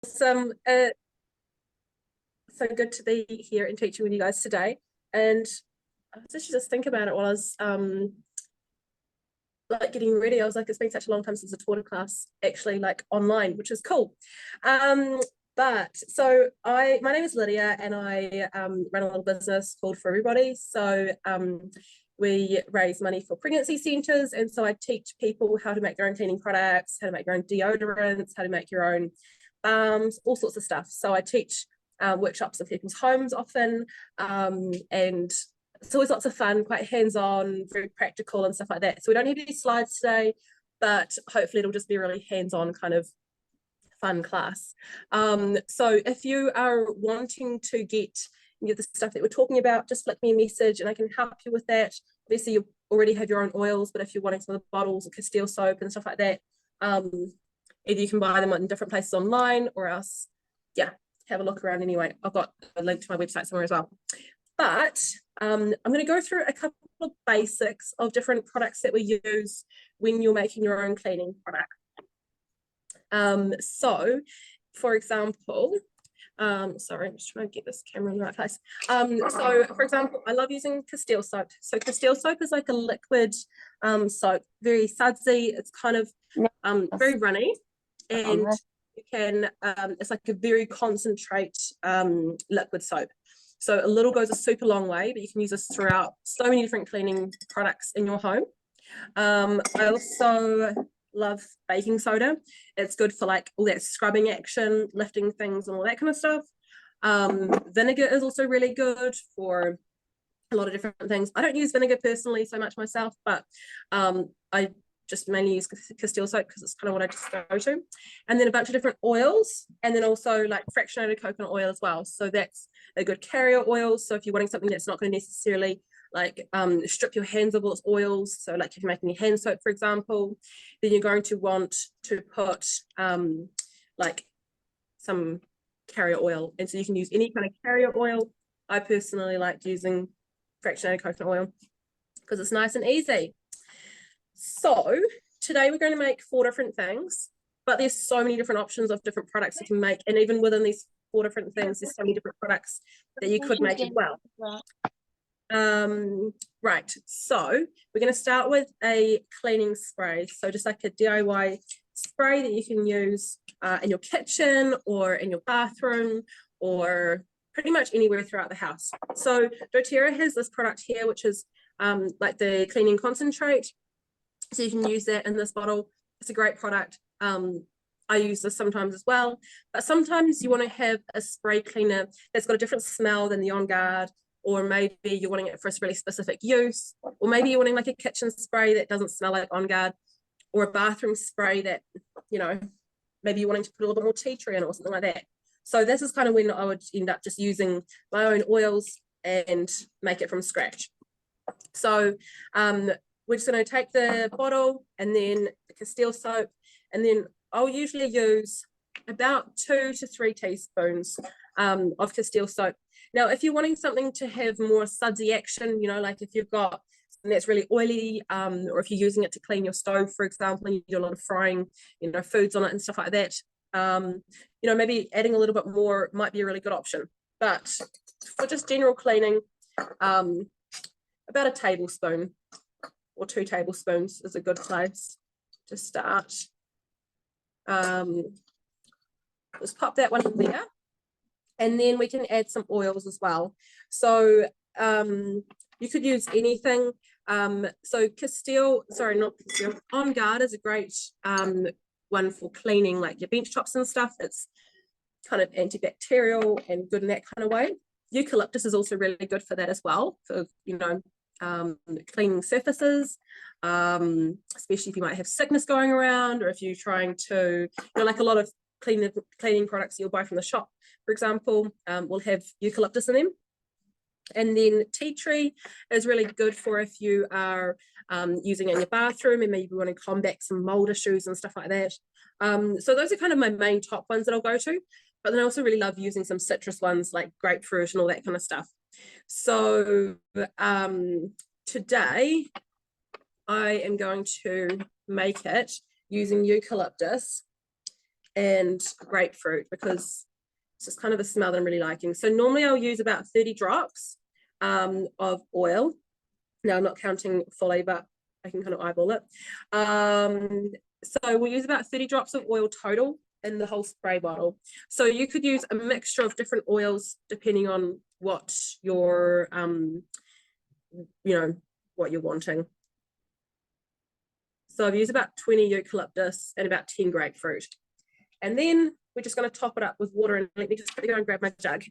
Awesome. So good to be here and teaching with you guys today. And I was actually just thinking about it while I was like getting ready. I was like, it's been such a long time since I taught a class actually like online, which is cool. But so my name is Lydia, and I run a little business called For Everybody. So we raise money for pregnancy centres, and so I teach people how to make their own cleaning products, how to make your own deodorants, how to make your own balms, all sorts of stuff. So I teach workshops in people's homes often, and it's always lots of fun, quite hands-on, very practical and stuff like that. So we don't have any slides today, but hopefully it'll just be a really hands-on kind of fun class. So if you are wanting to get the stuff that we're talking about, just flick me a message and I can help you with that. Obviously you already have your own oils, but if you're wanting some of the bottles of Castile soap and stuff like that, either you can buy them in different places online, or else, yeah, have a look around anyway. I've got a link to my website somewhere as well. But I'm going to go through a couple of basics of different products that we use when you're making your own cleaning product. So, for example, sorry, I'm just trying to get this camera in the right place. So, for example, I love using Castile soap. So Castile soap is like a liquid soap, very sudsy. It's kind of very runny, and you can, it's like a very concentrate liquid soap. So a little goes a super long way, but you can use this throughout so many different cleaning products in your home. I also love baking soda. It's good for like all that scrubbing action, lifting things and all that kind of stuff. Vinegar is also really good for a lot of different things. I don't use vinegar personally so much myself, but I just mainly use Castile soap because it's kind of what I just go to. And then a bunch of different oils, and then also like fractionated coconut oil as well. So that's a good carrier oil. So if you're wanting something that's not going to necessarily like strip your hands of all its oils, so like if you're making your hand soap, for example, then you're going to want to put like some carrier oil. And so you can use any kind of carrier oil. I personally like using fractionated coconut oil because it's nice and easy. So today we're going to make 4 different things, but there's so many different options of different products you can make, and even within these 4 different things, there's so many different products that you could make as well. Right, so we're going to start with a cleaning spray. So just like a DIY spray that you can use in your kitchen or in your bathroom or pretty much anywhere throughout the house. So doTERRA has this product here, which is like the cleaning concentrate. So you can use that in this bottle. It's a great product. I use this sometimes as well, but sometimes you want to have a spray cleaner that's got a different smell than the On Guard, or maybe you're wanting it for a really specific use, or maybe you're wanting like a kitchen spray that doesn't smell like On Guard, or a bathroom spray that, you know, maybe you're wanting to put a little bit more tea tree in or something like that. So this is kind of when I would end up just using my own oils and make it from scratch. So we're just going to take the bottle and then the Castile soap, and then I'll usually use about 2 to 3 teaspoons of Castile soap. Now, if you're wanting something to have more sudsy action, you know, like if you've got something that's really oily, or if you're using it to clean your stove, for example, and you do a lot of frying, you know, foods on it and stuff like that, you know, maybe adding a little bit more might be a really good option. But for just general cleaning, about a tablespoon or 2 tablespoons is a good place to start. Just pop that one in there, and then we can add some oils as well. So you could use anything. So Castile, sorry, not Castile, On Guard is a great one for cleaning like your bench tops and stuff. It's kind of antibacterial and good in that kind of way. Eucalyptus is also really good for that as well, for, you know, cleaning surfaces, especially if you might have sickness going around, or if you're trying to, you know, like a lot of cleaning products you'll buy from the shop, for example, will have eucalyptus in them. And then tea tree is really good for if you are using it in your bathroom and maybe you want to combat some mold issues and stuff like that. So those are kind of my main top ones that I'll go to, but then I also really love using some citrus ones like grapefruit and all that kind of stuff. So today I am going to make it using eucalyptus and grapefruit, because it's just kind of a smell that I'm really liking. So normally I'll use about 30 drops of oil. Now I'm not counting fully, but I can kind of eyeball it. So we'll use about 30 drops of oil total in the whole spray bottle. So you could use a mixture of different oils depending on what your, what you're wanting. So I've used about 20 eucalyptus and about 10 grapefruit. And then we're just going to top it up with water, and let me just quickly go and grab my jug.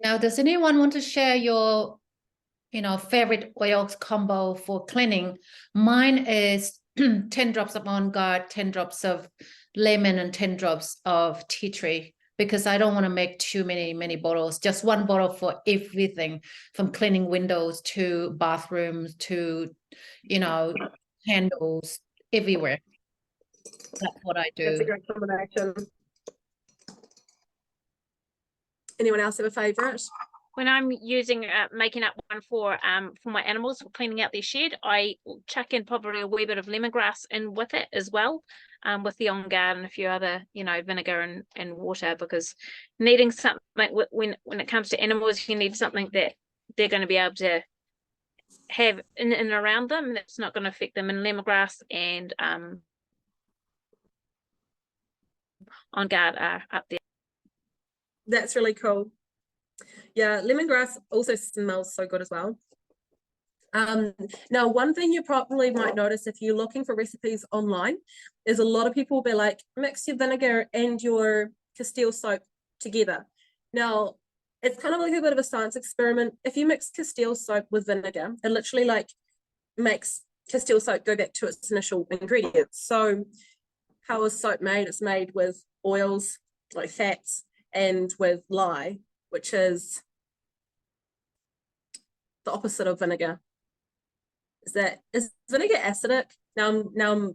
Now, does anyone want to share your, favorite oils combo for cleaning? Mine is 10 drops of On Guard, 10 drops of lemon, and 10 drops of tea tree, because I don't want to make too many bottles. Just one bottle for everything, from cleaning windows to bathrooms to, candles, everywhere. That's what I do. That's a great combination. Anyone else have a favorite? When I'm using making up one for my animals for cleaning out their shed, I chuck in probably a wee bit of lemongrass in with it as well, with the On Guard and a few other, vinegar and water, because needing something when it comes to animals, you need something that they're going to be able to have in and around them that's not going to affect them. And lemongrass and On Guard are up there. That's really cool. Yeah, lemongrass also smells so good as well. Now, one thing you probably might notice if you're looking for recipes online is a lot of people will be like, mix your vinegar and your Castile soap together. Now, it's kind of like a bit of a science experiment. If you mix Castile soap with vinegar, it literally makes Castile soap go back to its initial ingredients. So how is soap made? It's made with oils, like fats, and with lye, which is the opposite of vinegar. Is vinegar acidic? Now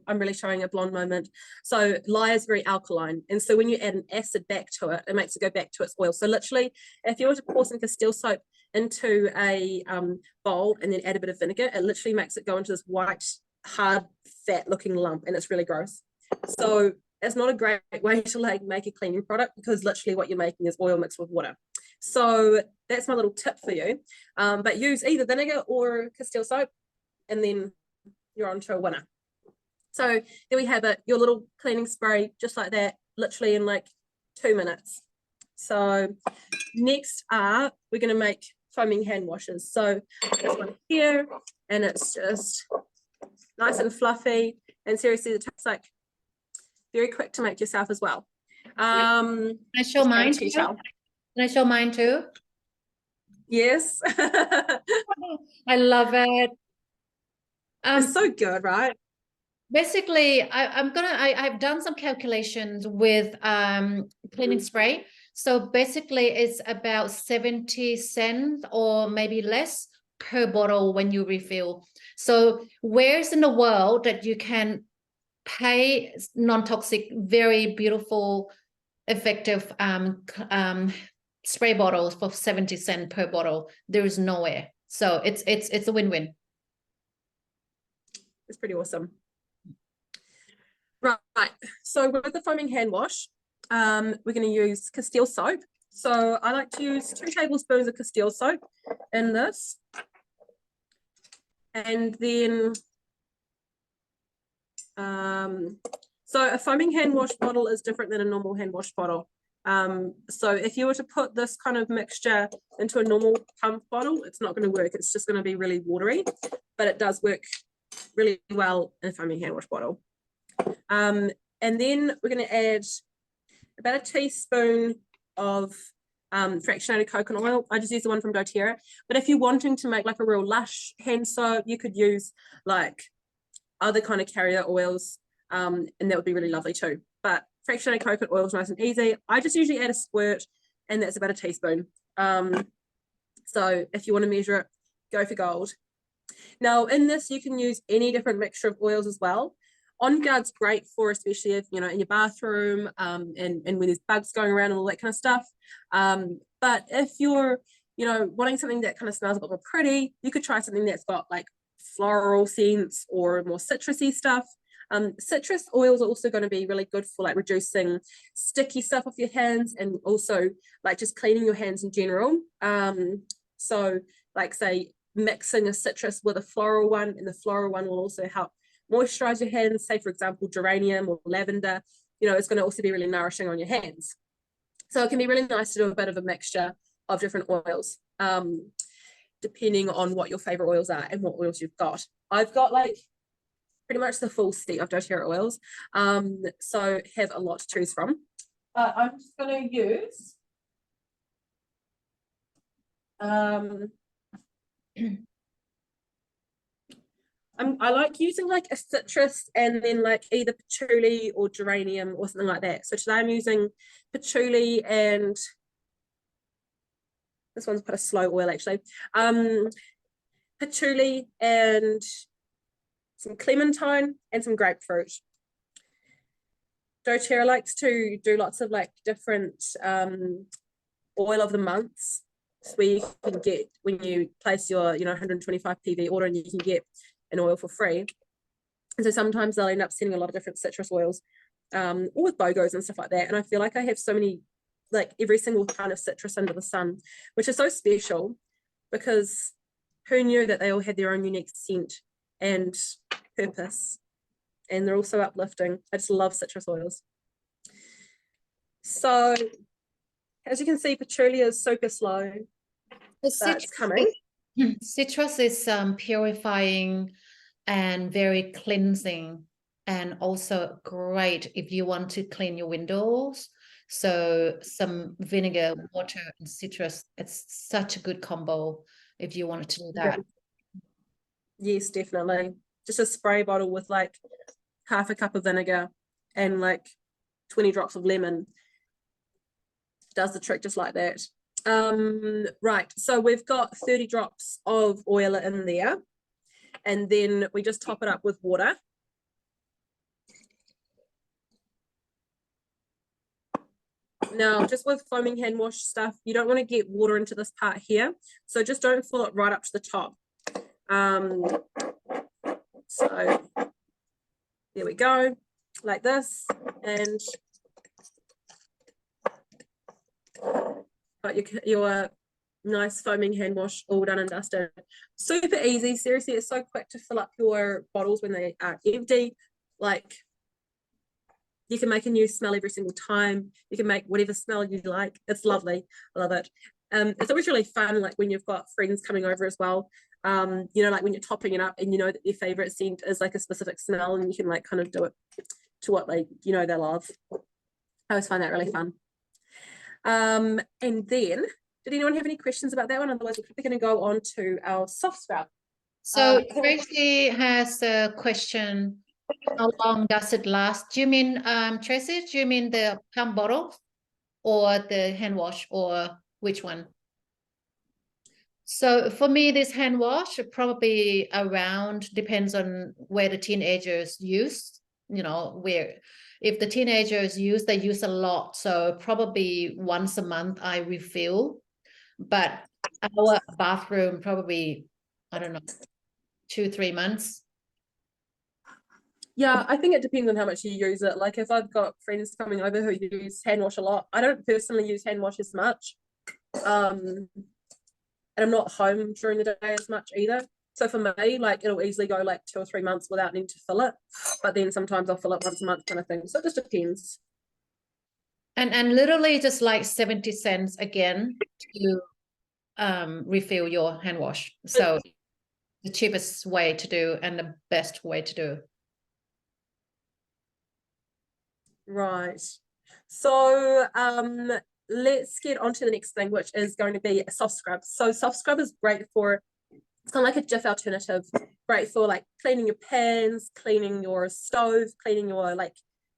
I'm really showing a blonde moment. So lye is very alkaline, and so when you add an acid back to it, it makes it go back to its oil. So literally, if you were to pour some Castile soap into a bowl and then add a bit of vinegar, it literally makes it go into this white, hard, fat-looking lump, and it's really gross. So it's not a great way to make a cleaning product, because literally what you're making is oil mixed with water. So that's my little tip for you. But use either vinegar or Castile soap, and then you're on to a winner. So there we have it, your little cleaning spray, just like that, literally in like 2 minutes. So next up, we're going to make foaming hand washes. So this one here, and it's just nice and fluffy, and seriously, it tastes like very quick to make yourself as well. Can I show mine too? Can I show mine too? Yes. I love it. It's so good, right? Basically, I've done some calculations with cleaning spray. So basically, it's about 70 cents or maybe less per bottle when you refill. So where's in the world that you can pay non-toxic, very beautiful, effective spray bottles for 70 cents per bottle? There is nowhere. So it's a win-win. It's pretty awesome. Right, so with the foaming hand wash, we're going to use Castile soap. So I like to use 2 tablespoons of Castile soap in this. And then, so a foaming hand wash bottle is different than a normal hand wash bottle. So if you were to put this kind of mixture into a normal pump bottle, it's not going to work. It's just going to be really watery, but it does work really well in a foaming hand wash bottle. And then we're going to add about a teaspoon of fractionated coconut oil. I just use the one from doTERRA, but if you're wanting to make like a real lush hand soap, you could use like other kind of carrier oils, and that would be really lovely too. But fractionated coconut oil is nice and easy. I just usually add a squirt, and that's about a teaspoon. So if you want to measure it, go for gold. Now in this, you can use any different mixture of oils as well. On Guard's great for, especially if, in your bathroom, and when there's bugs going around and all that kind of stuff. But if you're, wanting something that kind of smells a bit more pretty, you could try something that's got like floral scents or more citrusy stuff. Citrus oils are also going to be really good for like reducing sticky stuff off your hands, and also like just cleaning your hands in general. So like say mixing a citrus with a floral one, and the floral one will also help moisturize your hands. Say for example geranium or lavender, you know, it's going to also be really nourishing on your hands. So it can be really nice to do a bit of a mixture of different oils, depending on what your favorite oils are and what oils you've got. I've got like pretty much the full set of doTERRA oils, so have a lot to choose from. I'm just going to use I like using like a citrus and then like either patchouli or geranium or something like that. So today I'm using patchouli, and this one's quite a slow oil actually. Patchouli and some clementine and some grapefruit. doTERRA likes to do lots of like different oil of the months. So where you can get, when you place your 125 PV order, and you can get an oil for free. And so sometimes they'll end up sending a lot of different citrus oils, or with BOGOs and stuff like that. And I feel like I have so many, like every single kind of citrus under the sun, which is so special, because who knew that they all had their own unique scent and purpose, and they're also uplifting. I just love citrus oils. So as you can see, patchouli is super slow. That's coming. Citrus is purifying and very cleansing, and also great if you want to clean your windows. So some vinegar, water, and citrus, it's such a good combo if you wanted to do that. Yes, definitely. Just a spray bottle with like half a cup of vinegar and like 20 drops of lemon does the trick just like that. Right, so we've got 30 drops of oil in there, and then we just top it up with water. Now, just with foaming hand wash stuff, you don't want to get water into this part here, so just don't fill it right up to the top. So there we go, like this, and got your nice foaming hand wash all done and dusted. Super easy, seriously, it's so quick to fill up your bottles when they are empty. Like, you can make a new smell every single time. You can make whatever smell you like. It's lovely. I love it. It's always really fun, like when you've got friends coming over as well. You know, like when you're topping it up and you know that their favorite scent is like a specific smell, and you can like kind of do it to what they love. I always find that really fun. And then, did anyone have any questions about that one? Otherwise, we're quickly going to go on to our soft spout. So Tracy has a question. How long does it last? Do you mean, Tracy, do you mean the pump bottle or the hand wash, or which one? So for me, this hand wash probably around, depends on where the teenagers use, where if the teenagers use, they use a lot. So probably once a month I refill, but our bathroom probably, I don't know, 2-3 months. Yeah, I think it depends on how much you use it. Like if I've got friends coming over who use hand wash a lot, I don't personally use hand wash as much. And I'm not home during the day as much either. So for me, like it'll easily go like 2 or 3 months without needing to fill it. But then sometimes I'll fill it once a month kind of thing. So it just depends. And literally just like 70 cents again to refill your hand wash. So the cheapest way to do and the best way to do. Right. So let's get on to the next thing, which is going to be a soft scrub. So soft scrub is great for, it's kind of like a Jif alternative, great for like cleaning your pans, cleaning your stove, cleaning your like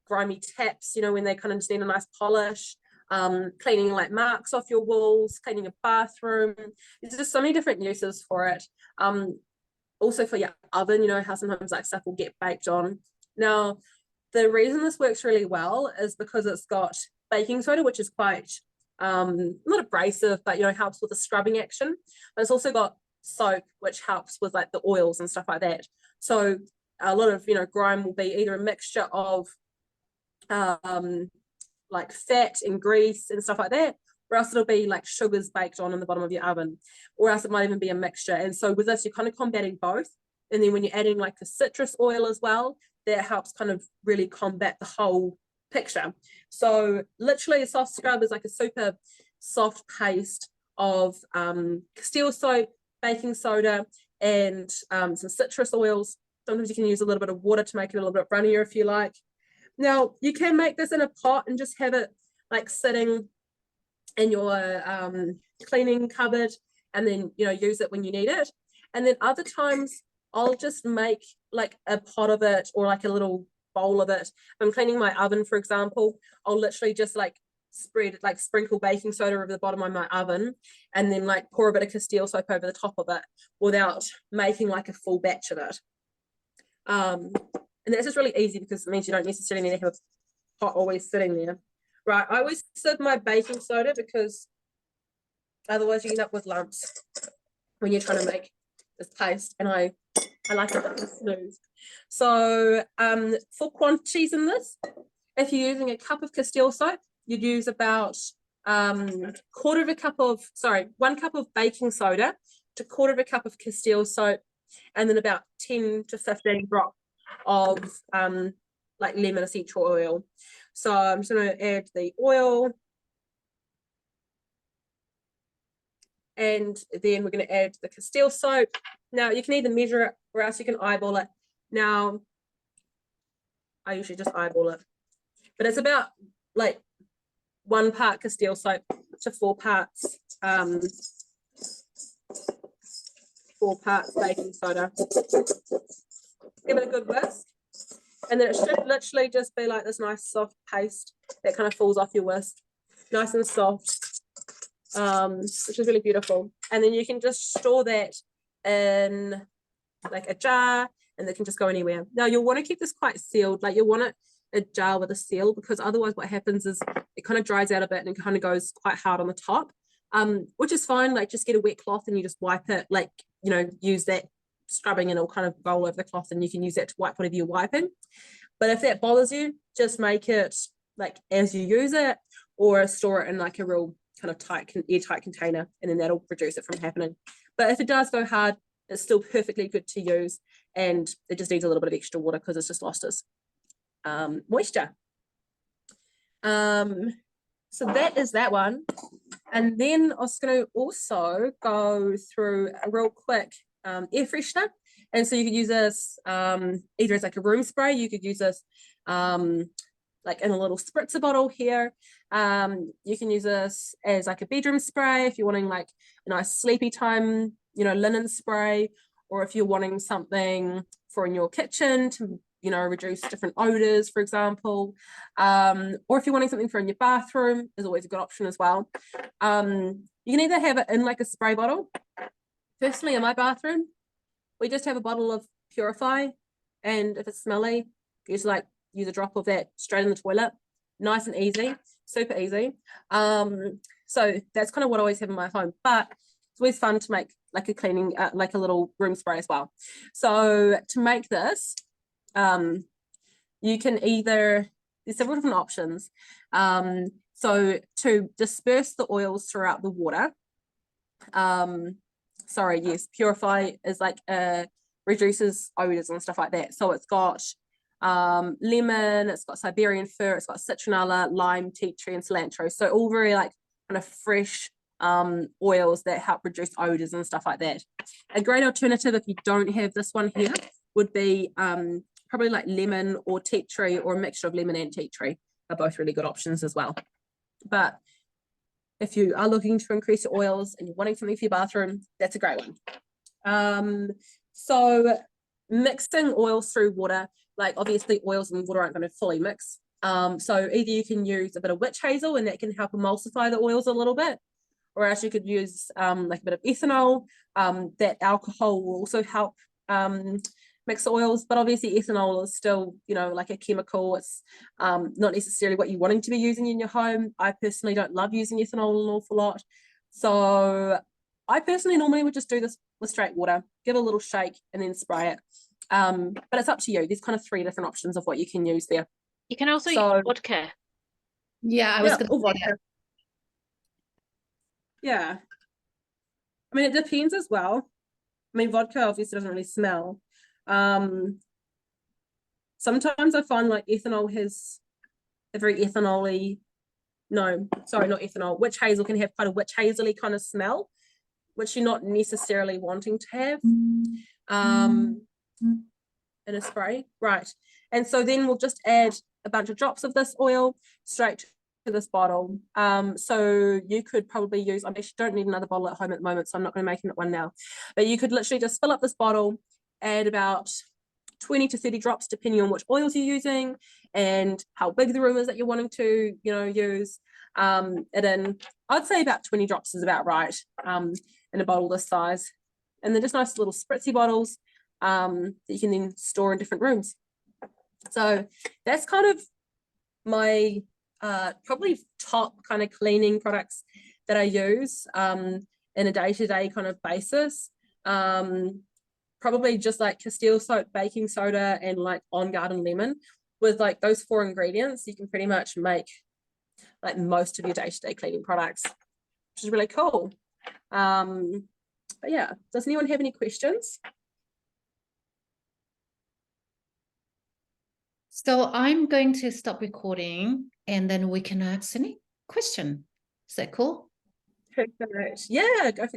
grimy taps, when they kind of just need a nice polish, cleaning like marks off your walls, cleaning your bathroom. There's just so many different uses for it. Also for your oven, how sometimes like stuff will get baked on. Now, the reason this works really well is because it's got baking soda, which is quite not abrasive, but helps with the scrubbing action. But it's also got soap, which helps with like the oils and stuff like that. So a lot of, you know, grime will be either a mixture of like fat and grease and stuff like that, or else it'll be like sugars baked on in the bottom of your oven, or else it might even be a mixture. And so with this, you're kind of combating both. And then when you're adding like the citrus oil as well, that helps kind of really combat the whole picture. So literally a soft scrub is like a super soft paste of Castile soap, baking soda, and some citrus oils. Sometimes you can use a little bit of water to make it a little bit runnier if you like. Now you can make this in a pot and just have it like sitting in your cleaning cupboard, and then, you know, use it when you need it. And then other times I'll just make like a pot of it, or like a little bowl of it. If I'm cleaning my oven, for example, I'll literally just like sprinkle baking soda over the bottom of my oven, and then like pour a bit of Castile soap over the top of it without making like a full batch of it. And that's just really easy because it means you don't necessarily need to have a pot always sitting there. Right, I always sieve my baking soda because otherwise you end up with lumps when you're trying to make this paste, and I like it nice and smooth. So for quantities in this, if you're using a cup of Castile soap, you'd use about 1 cup of baking soda to 1/4 cup of Castile soap, and then about 10 to 15 drops of like lemon essential oil. So I'm just going to add the oil, and then we're going to add the Castile soap. Now you can either measure it or else you can eyeball it. Now I usually just eyeball it, but it's about like 1 part Castile soap to 4 parts baking soda. Give it a good whisk, and then it should literally just be like this nice soft paste that kind of falls off your whisk, nice and soft, which is really beautiful. And then you can just store that in like a jar, and they can just go anywhere. Now you'll want to keep this quite sealed, like you'll want it a jar with a seal, because otherwise what happens is it kind of dries out a bit and it kind of goes quite hard on the top, which is fine. Like just get a wet cloth and you just wipe it, like, you know, use that scrubbing and it'll kind of roll over the cloth, and you can use that to wipe whatever you're wiping. But if that bothers you, just make it like as you use it, or store it in like a real kind of tight, airtight container, and then that'll reduce it from happening. But if it does go hard, it's still perfectly good to use, and it just needs a little bit of extra water because it's just lost its moisture. So that is that one. And then I was going to also go through a real quick air freshener. And so you could use this either as like a room spray, you could use this like in a little spritzer bottle here. You can use this as like a bedroom spray if you're wanting like a nice sleepy time, you know, linen spray, or if you're wanting something for in your kitchen to, you know, reduce different odors, for example, or if you're wanting something for in your bathroom, is always a good option as well. You can either have it in like a spray bottle. Personally, in my bathroom, we just have a bottle of Purify, and if it's smelly, use a drop of that straight in the toilet. Nice and easy, super easy. So that's kind of what I always have in my home, but it's always fun to make like a cleaning, like a little room spray as well. So to make this, you can either, there's several different options. So to disperse the oils throughout the water, Purify is like reduces odors and stuff like that. So it's got lemon, it's got Siberian fir, it's got citronella, lime, tea tree, and cilantro. So all very like kind of fresh oils that help reduce odors and stuff like that. A great alternative if you don't have this one here would be probably like lemon or tea tree, or a mixture of lemon and tea tree are both really good options as well. But if you are looking to increase your oils and you're wanting something for your bathroom, that's a great one. So mixing oils through water, like obviously oils and water aren't going to fully mix. So either you can use a bit of witch hazel, and that can help emulsify the oils a little bit, or else you could use like a bit of ethanol. That alcohol will also help mix oils, but obviously ethanol is still, you know, like a chemical. It's not necessarily what you're wanting to be using in your home. I personally don't love using ethanol an awful lot, so I personally normally would just do this with straight water, give it a little shake, and then spray it. But it's up to you. There's kind of 3 different options of what you can use there. You can also So- use vodka. Yeah, I was Yeah, gonna or say vodka. that. Yeah. I mean, it depends as well. I mean, vodka obviously doesn't really smell. Sometimes I find like ethanol has a very ethanol-y, no, sorry, not ethanol. Witch hazel can have quite a witch hazel-y kind of smell, which you're not necessarily wanting to have in a spray. Right. And so then we'll just add a bunch of drops of this oil straight to this bottle. So you could probably use, I actually don't need another bottle at home at the moment, so I'm not going to make one now. But you could literally just fill up this bottle, add about 20 to 30 drops depending on which oils you're using and how big the room is that you're wanting to, you know, use it in. I'd say about 20 drops is about right in a bottle this size. And they're just nice little spritzy bottles that you can then store in different rooms. So that's kind of my probably top kind of cleaning products that I use in a day-to-day kind of basis. Probably just like Castile soap, baking soda, and like On Garden lemon. With like those 4 ingredients, you can pretty much make like most of your day-to-day cleaning products, which is really cool. But yeah, does anyone have any questions? So I'm going to stop recording and then we can ask any question. Is that cool? Perfect. Yeah, go for